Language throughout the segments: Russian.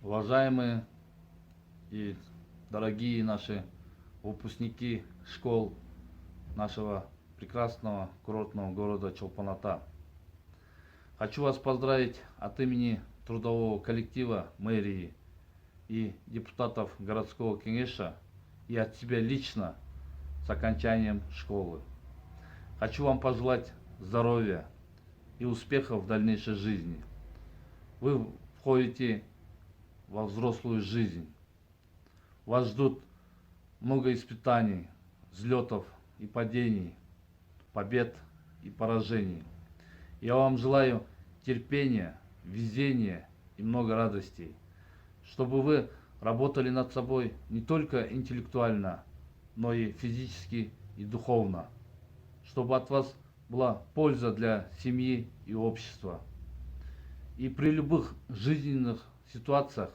Уважаемые и дорогие наши выпускники школ нашего прекрасного курортного города Чолпон-Ата. Хочу вас поздравить от имени трудового коллектива мэрии и депутатов городского кеңеша и от себя лично с окончанием школы. Хочу вам пожелать здоровья и успехов в дальнейшей жизни. Вы входите во взрослую жизнь. Вас ждут много испытаний, взлетов и падений, побед и поражений. Я вам желаю терпения, везения и много радостей, чтобы вы работали над собой не только интеллектуально, но и физически и духовно, чтобы от вас была польза для семьи и общества. И при любых жизненных ситуациях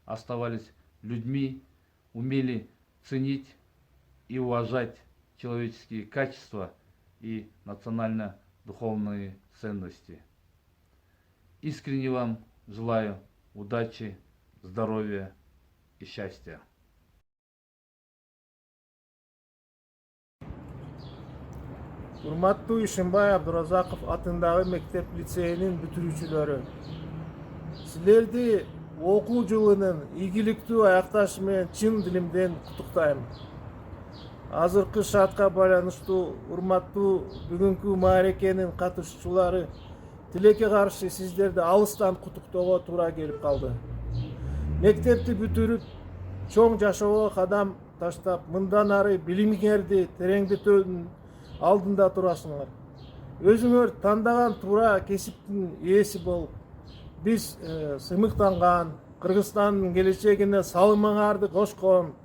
оставались людьми, умели ценить и уважать человеческие качества и национально-духовные ценности. Искренне вам желаю удачи, здоровья и счастья. Урматтуу Ишимбай Абдуразаков атындагы мектеп лицейинин бүтүрүүчүлөрү, силерди окуу жылынын ийгиликтүү аякташы менен чын дилимден куттуктайм. Азыркы шартка байланыштуу урматтуу бүгүнкү маарекенин катышуучулары, тилекке каршы сиздерди алыстан куттуктоого туура келип калды. Мектепти бүтүрүп, чоң жашоого кадам таштап, мындан ары билимиңерди тереңдетүүнүн алдында турасыңар. Өзүңөр тандаган туура кесиптин ээси болуп, биз сыймыктанган Кыргызстандын келечегине салымыңарды кошкон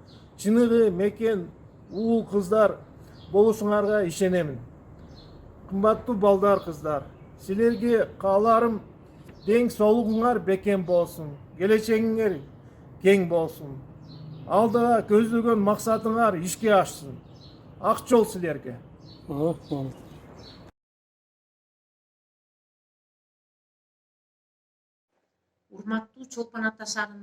чыныгы мекен уул кыздар болушуңарга ишенемин. Кымбаттуу балдар, кыздар, силерге кааларым ден соолугуңар бекем болсун, келечегиңер кең болсун, алдыга көздөгөн максатыңар ишке ашсын. Ак жол силерге. Урматтуу Чолпон Ата шаарындагы